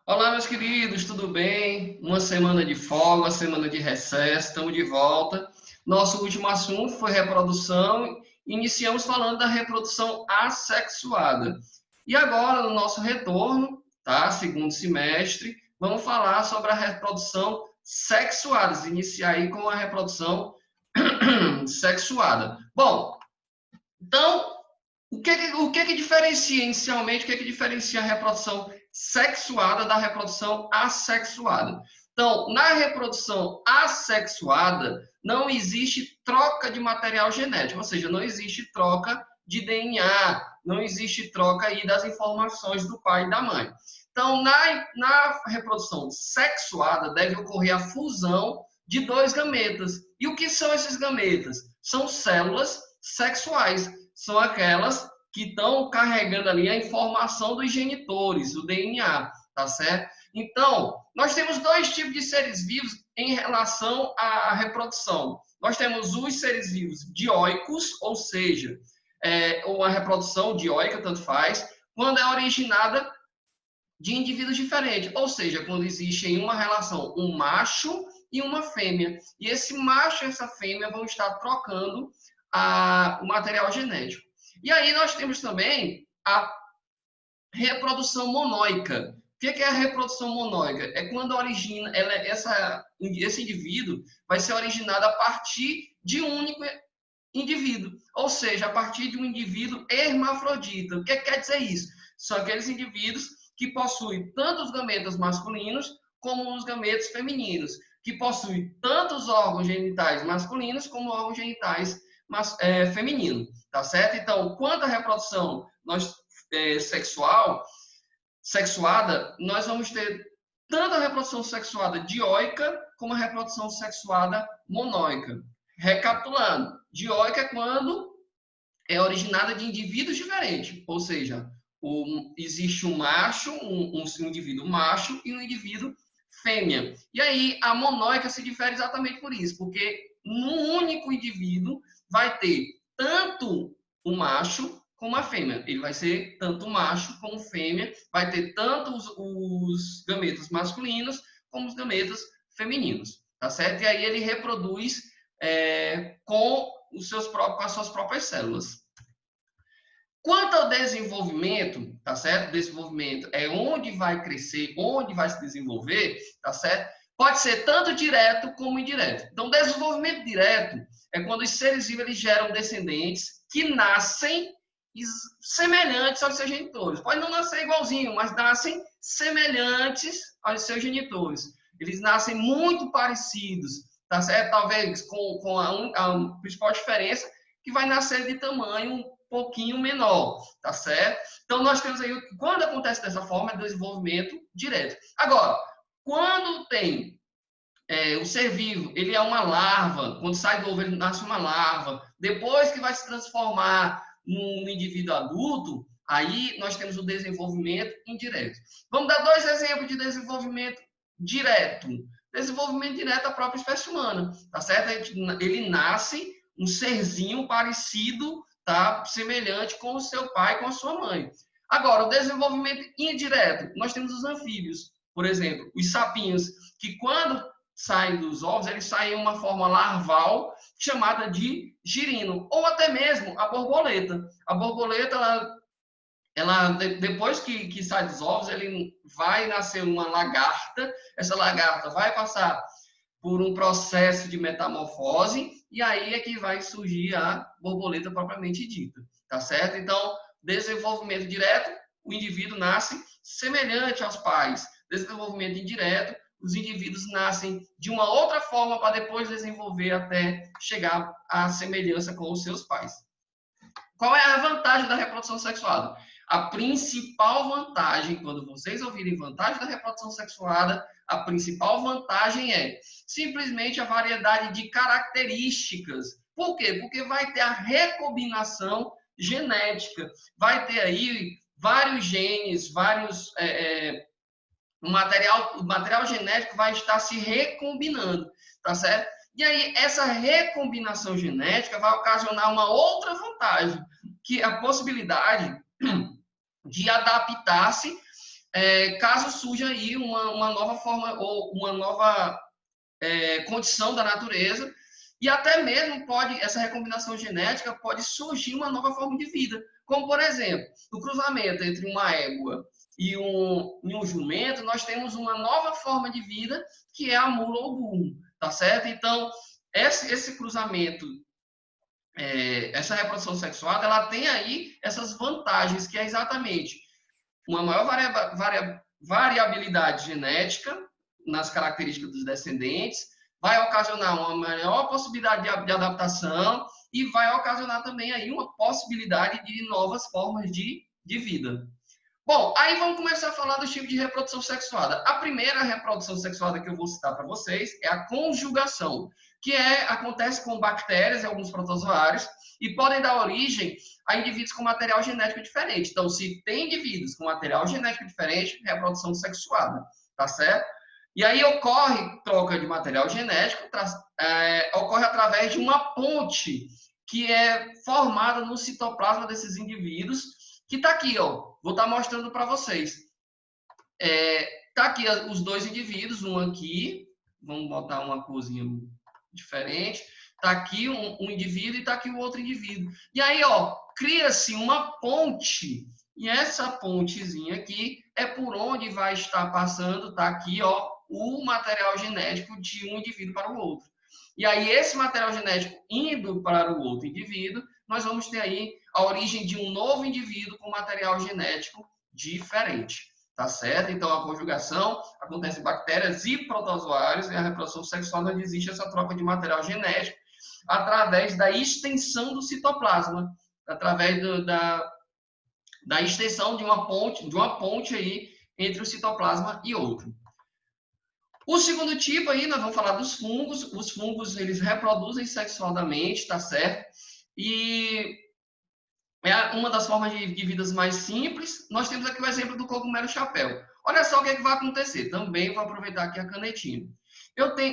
Olá, meus queridos, tudo bem? Uma semana de folga, uma semana de recesso, estamos de volta. Nosso último assunto foi reprodução. Iniciamos falando da reprodução assexuada. E agora, no nosso retorno, tá? Segundo semestre, vamos falar sobre a reprodução sexuada. Iniciar aí com a reprodução sexuada. Bom, então, o que diferencia inicialmente, o que diferencia a reprodução sexuada da reprodução assexuada? Então, na reprodução assexuada, não existe troca de material genético, ou seja, não existe troca de DNA, não existe troca aí das informações do pai e da mãe. Então, na reprodução sexuada, deve ocorrer a fusão de dois gametas. E o que são esses gametas? São células sexuais, são aquelas que estão carregando ali a informação dos genitores, o DNA, tá certo? Então, nós temos dois tipos de seres vivos em relação à reprodução. Nós temos os seres vivos dioicos, ou seja, uma reprodução dioica, tanto faz, quando é originada de indivíduos diferentes, ou seja, quando existe em uma relação um macho e uma fêmea. E esse macho e essa fêmea vão estar trocando o material genético. E aí nós temos também a reprodução monóica. O que é a reprodução monóica? É quando origina, esse indivíduo vai ser originado a partir de um único indivíduo, ou seja, a partir de um indivíduo hermafrodita. O que quer dizer isso? São aqueles indivíduos que possuem tanto os gametas masculinos como os gametas femininos, que possuem tanto os órgãos genitais masculinos como órgãos genitais femininos, tá certo? Então, quanto à reprodução sexuada, nós vamos ter tanto a reprodução sexuada dioica como a reprodução sexuada monóica. Recapitulando, dioica é quando é originada de indivíduos diferentes, ou seja, existe um macho, um indivíduo macho e um indivíduo fêmea. E aí a monóica se difere exatamente por isso, porque num único indivíduo vai ter tanto o macho como a fêmea. Ele vai ser tanto macho como fêmea, vai ter tanto os gametas masculinos como os gametas femininos, tá certo? E aí ele reproduz com as suas próprias células. Quanto ao desenvolvimento, tá certo? Desenvolvimento é onde vai crescer, onde vai se desenvolver, tá certo? Pode ser tanto direto como indireto. Então, desenvolvimento direto é quando os seres vivos eles geram descendentes que nascem semelhantes aos seus genitores. Pode não nascer igualzinho, mas nascem semelhantes aos seus genitores. Eles nascem muito parecidos, tá certo? Talvez com a principal diferença que vai nascer de tamanho pouquinho menor, tá certo? Então, nós temos aí, quando acontece dessa forma, é desenvolvimento direto. Agora, quando tem o ser vivo, ele é uma larva, quando sai do ovo, ele nasce uma larva, depois que vai se transformar num indivíduo adulto, aí nós temos o desenvolvimento indireto. Vamos dar dois exemplos de desenvolvimento direto. Desenvolvimento direto, a própria espécie humana, tá certo? Ele nasce um serzinho parecido, tá? Semelhante com o seu pai, com a sua mãe. Agora, o desenvolvimento indireto, nós temos os anfíbios, por exemplo, os sapinhos, que quando saem dos ovos, eles saem em uma forma larval chamada de girino, ou até mesmo a borboleta. A borboleta, ela depois que sai dos ovos, ele vai nascer uma lagarta, essa lagarta vai passar por um processo de metamorfose, e aí é que vai surgir a borboleta propriamente dita, tá certo? Então, desenvolvimento direto, o indivíduo nasce semelhante aos pais. Desenvolvimento indireto, os indivíduos nascem de uma outra forma para depois desenvolver até chegar à semelhança com os seus pais. Qual é a vantagem da reprodução sexuada? A principal vantagem, quando vocês ouvirem vantagem da reprodução sexuada, a principal vantagem é simplesmente a variedade de características. Por quê? Porque vai ter a recombinação genética. Vai ter aí vários genes, o material genético vai estar se recombinando, tá certo? E aí, essa recombinação genética vai ocasionar uma outra vantagem, que é a possibilidade de adaptar-se caso surja aí uma nova forma ou uma nova condição da natureza, e até mesmo essa recombinação genética pode surgir uma nova forma de vida, como por exemplo, no cruzamento entre uma égua e um jumento, nós temos uma nova forma de vida que é a mula ou burro, tá certo? Então, esse cruzamento, essa reprodução sexuada, ela tem aí essas vantagens, que é exatamente uma maior variabilidade genética nas características dos descendentes, vai ocasionar uma maior possibilidade de adaptação e vai ocasionar também aí uma possibilidade de novas formas de vida. Bom, aí vamos começar a falar do tipo de reprodução sexuada. A primeira reprodução sexuada que eu vou citar para vocês é a conjugação, que acontece com bactérias e alguns protozoários e podem dar origem a indivíduos com material genético diferente. Então, se tem indivíduos com material genético diferente, reprodução sexuada, tá certo? E aí ocorre troca de material genético, ocorre através de uma ponte que é formada no citoplasma desses indivíduos, que está aqui, ó. Vou estar mostrando para vocês. Tá aqui os dois indivíduos, um aqui, vamos botar uma corzinha diferente. Tá aqui um indivíduo e tá aqui o outro indivíduo. E aí, ó, cria-se uma ponte. E essa pontezinha aqui é por onde vai estar passando, tá aqui, ó, o material genético de um indivíduo para o outro. E aí, esse material genético indo para o outro indivíduo, nós vamos ter aí a origem de um novo indivíduo com material genético diferente, tá certo? Então, a conjugação acontece em bactérias e protozoários, e a reprodução sexual, onde existe essa troca de material genético através da extensão do citoplasma, através da extensão de uma ponte aí entre o citoplasma e outro. O segundo tipo aí, nós vamos falar dos fungos. Os fungos, eles reproduzem sexualmente, tá certo? E é uma das formas de vidas mais simples. Nós temos aqui o exemplo do cogumelo chapéu. Olha só o que, é que vai acontecer. Também vou aproveitar aqui a canetinha.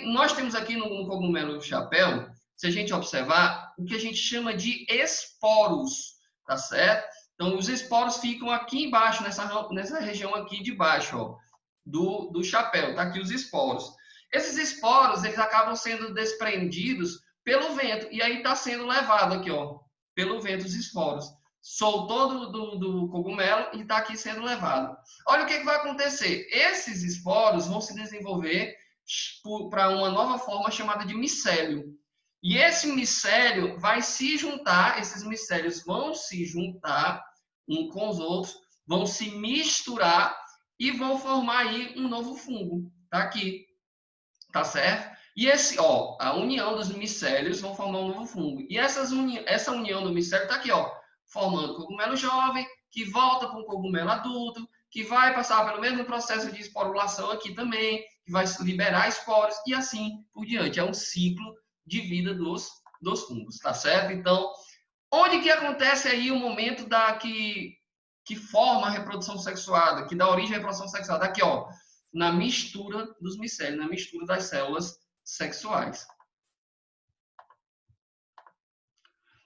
Nós temos aqui no cogumelo chapéu, se a gente observar, o que a gente chama de esporos, tá certo? Então, os esporos ficam aqui embaixo, nessa região aqui de baixo, ó, do chapéu. Tá aqui os esporos. Esses esporos, eles acabam sendo desprendidos pelo vento, e aí está sendo levado aqui, ó, pelo vento os esporos. Soltou do cogumelo e está aqui sendo levado. Olha o que vai acontecer. Esses esporos vão se desenvolver para uma nova forma chamada de micélio. E esse micélio vai se juntar, esses micélios vão se juntar uns com os outros, vão se misturar e vão formar aí um novo fungo. Tá aqui. Tá certo? E a união dos micélios vão formar um novo fungo. E essa união do micélio tá aqui, ó, formando cogumelo jovem, que volta para um cogumelo adulto, que vai passar pelo mesmo processo de esporulação aqui também, que vai liberar esporos e assim por diante. É um ciclo de vida dos fungos, tá certo? Então, onde que acontece aí o momento que forma a reprodução sexuada, que dá origem à reprodução sexuada? Aqui, ó, na mistura dos micélios, na mistura das células sexuais.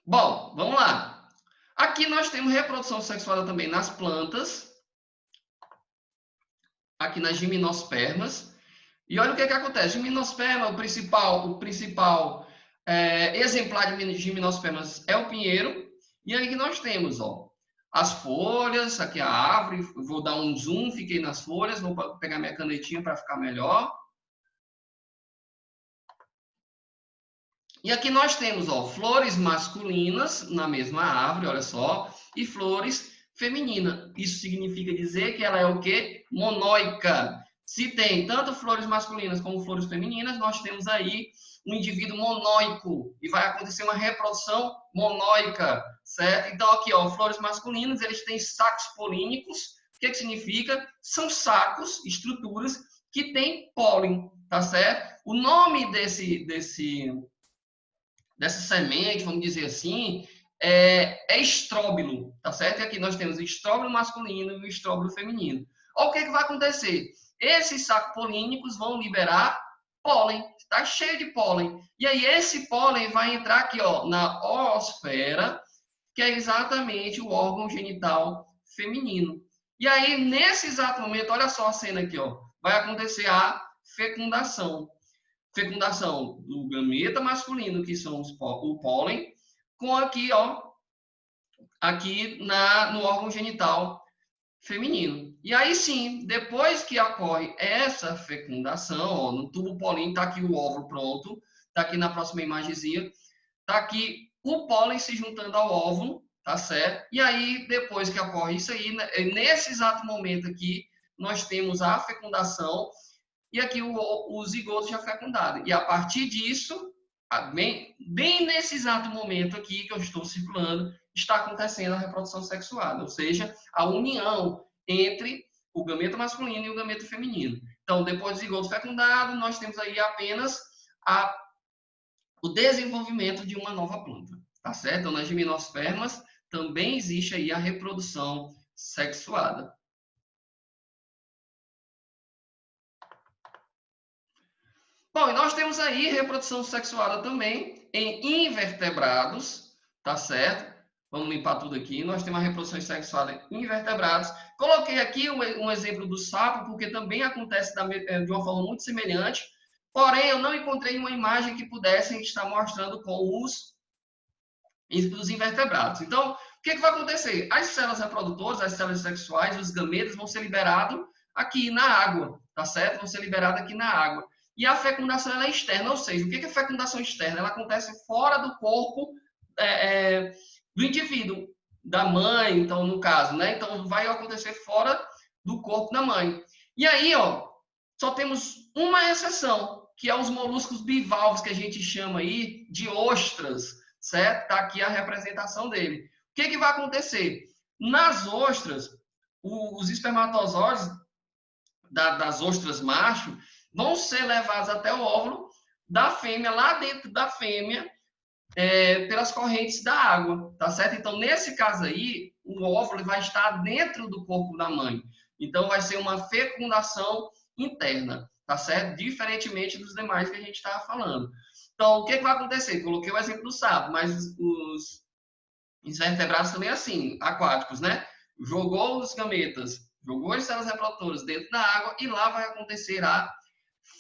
Bom, vamos lá. Aqui nós temos reprodução sexuada também nas plantas, aqui nas gimnospermas. E olha o que acontece. Gimnosperma, o principal exemplar de gimnospermas é o pinheiro. E aí que nós temos, ó, as folhas, aqui a árvore. Vou dar um zoom, fiquei nas folhas. Vou pegar minha canetinha para ficar melhor. E aqui nós temos, ó, flores masculinas na mesma árvore, olha só, e flores femininas. Isso significa dizer que ela é o quê? Monóica. Se tem tanto flores masculinas como flores femininas, nós temos aí um indivíduo monóico e vai acontecer uma reprodução monóica, certo? Então aqui, ó, flores masculinas, eles têm sacos polínicos. O que significa? São sacos, estruturas que têm pólen, tá certo? O nome dessa semente, vamos dizer assim, é estróbilo, tá certo? E aqui nós temos o estróbilo masculino e o estróbilo feminino. Olha o que vai acontecer. Esses sacos polínicos vão liberar pólen, está cheio de pólen. E aí esse pólen vai entrar aqui, ó, na oosfera, que é exatamente o órgão genital feminino. E aí, nesse exato momento, olha só a cena aqui, ó, vai acontecer a fecundação. Fecundação do gameta masculino, que são o pólen, com aqui, ó, aqui no órgão genital feminino. E aí sim, depois que ocorre essa fecundação, ó, no tubo pólen está aqui o óvulo pronto, está aqui na próxima imagenzinha, está aqui o pólen se juntando ao óvulo, tá certo? E aí, depois que ocorre isso aí, nesse exato momento aqui, nós temos a fecundação e aqui o zigoto já fecundado. E a partir disso, bem nesse exato momento aqui que eu estou circulando, está acontecendo a reprodução sexuada, ou seja, a união entre o gameta masculino e o gameta feminino. Então, depois do zigoto fecundado, nós temos aí apenas o desenvolvimento de uma nova planta, tá certo? Então, nas gimnospermas também existe aí a reprodução sexuada. Bom, e nós temos aí reprodução sexuada também em invertebrados, tá certo? Vamos limpar tudo aqui. Nós temos a reprodução sexuada em invertebrados. Coloquei aqui um exemplo do sapo, porque também acontece de uma forma muito semelhante. Porém, eu não encontrei uma imagem que pudesse estar mostrando com os invertebrados. Então, o que vai acontecer? As células reprodutoras, as células sexuais, os gametas vão ser liberados aqui na água, tá certo? Vão ser liberados aqui na água. E a fecundação ela é externa, ou seja, o que é fecundação externa? Ela acontece fora do corpo do indivíduo, da mãe, então, no caso, né? Então, vai acontecer fora do corpo da mãe. E aí, ó, só temos uma exceção, que é os moluscos bivalves, que a gente chama aí de ostras, certo? Está aqui a representação dele. O que vai acontecer? Nas ostras, os espermatozoides das ostras macho vão ser levados até o óvulo da fêmea, lá dentro da fêmea, pelas correntes da água, tá certo? Então, nesse caso aí, o óvulo vai estar dentro do corpo da mãe. Então, vai ser uma fecundação interna, tá certo? Diferentemente dos demais que a gente estava falando. Então, o que vai acontecer? Coloquei o exemplo do sapo, mas os invertebrados também assim, aquáticos, né? Jogou os gametas, jogou as células reprodutoras dentro da água e lá vai acontecer a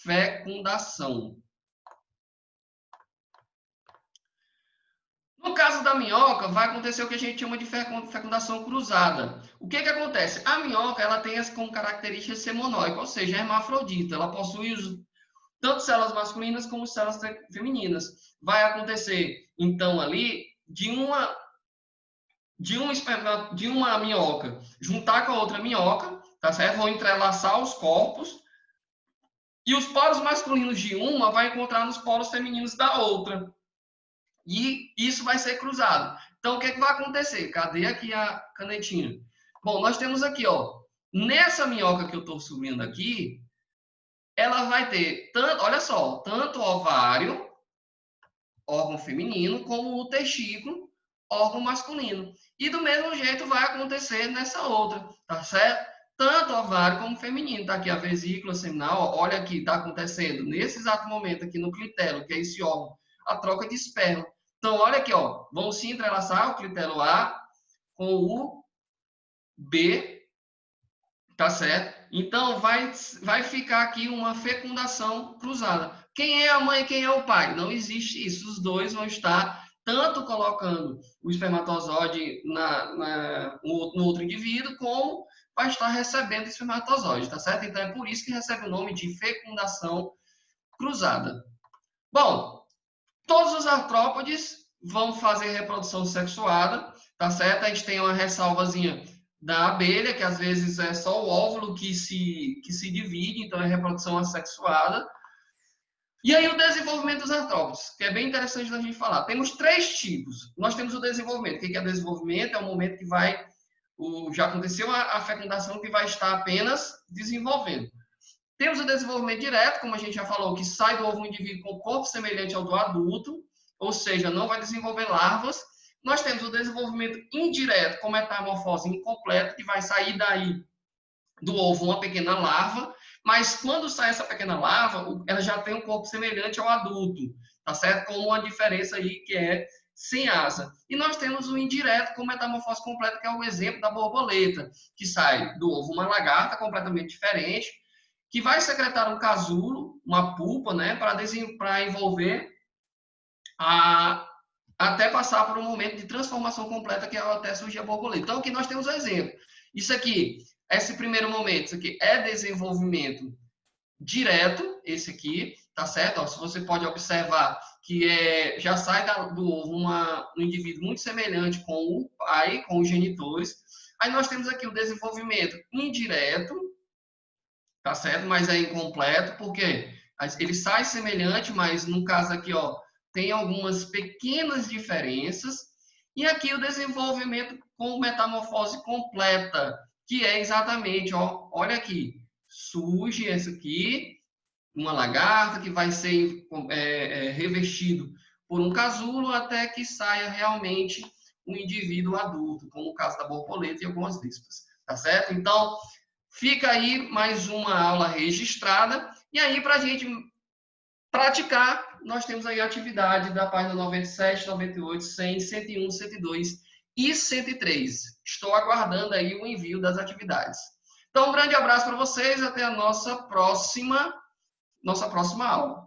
fecundação. No caso da minhoca, vai acontecer o que a gente chama de fecundação cruzada. O que acontece? A minhoca ela tem como característica ser monóica, ou seja, é hermafrodita. Ela possui tanto células masculinas como células femininas. Vai acontecer, então, ali, de uma minhoca juntar com a outra minhoca, tá certo? Vão entrelaçar os corpos e os poros masculinos de uma vai encontrar nos poros femininos da outra. E isso vai ser cruzado. Então, o que vai acontecer? Cadê aqui a canetinha? Bom, nós temos aqui, ó, nessa minhoca que eu estou subindo aqui, ela vai ter, olha só, tanto o ovário, órgão feminino, como o testículo, órgão masculino. E do mesmo jeito vai acontecer nessa outra, tá certo? Tanto ovário como feminino. Tá aqui a vesícula seminal, ó, olha aqui, tá acontecendo nesse exato momento aqui no clitelo, que é esse órgão, a troca de esperma. Então, olha aqui, ó, vão se entrelaçar o clitelo A com o B, tá certo? Então, vai ficar aqui uma fecundação cruzada. Quem é a mãe e quem é o pai? Não existe isso. Os dois vão estar tanto colocando o espermatozoide no outro indivíduo, como vai estar recebendo o espermatozoide, tá certo? Então, é por isso que recebe o nome de fecundação cruzada. Bom, todos os artrópodes vão fazer reprodução sexuada, tá certo? A gente tem uma ressalvazinha da abelha, que às vezes é só o óvulo que se divide, então é reprodução assexuada. E aí o desenvolvimento dos artrópodes, que é bem interessante da gente falar. Temos 3 tipos. Nós temos o desenvolvimento. O que é desenvolvimento? É o momento que já aconteceu a fecundação, que vai estar apenas desenvolvendo. Temos o desenvolvimento direto, como a gente já falou, que sai do ovo um indivíduo com corpo semelhante ao do adulto, ou seja, não vai desenvolver larvas. Nós temos o desenvolvimento indireto, com metamorfose incompleta, que vai sair daí do ovo uma pequena larva, mas quando sai essa pequena larva, ela já tem um corpo semelhante ao adulto, tá certo? Com uma diferença aí que é sem asa. E nós temos o indireto com metamorfose completa, que é o exemplo da borboleta, que sai do ovo uma lagarta completamente diferente, que vai secretar um casulo, uma pulpa, né, para envolver até passar por um momento de transformação completa, que é até surgir a borboleta. Então, aqui nós temos um exemplo. Isso aqui, esse primeiro momento, isso aqui é desenvolvimento direto, esse aqui, tá certo? Ó, se você pode observar que já sai do ovo um indivíduo muito semelhante com o pai, com os genitores. Aí nós temos aqui o desenvolvimento indireto, tá certo? Mas é incompleto, porque ele sai semelhante, mas no caso aqui, ó, tem algumas pequenas diferenças. E aqui o desenvolvimento com metamorfose completa, que é exatamente, ó, olha aqui, surge esse aqui, uma lagarta que vai ser revestido por um casulo até que saia realmente um indivíduo adulto, como o caso da borboleta e algumas vespas, tá certo? Então, fica aí mais uma aula registrada. E aí, para a gente praticar, nós temos aí a atividade da página 97, 98, 100, 101, 102 e 103. Estou aguardando aí o envio das atividades. Então, um grande abraço para vocês. Até a nossa próxima aula.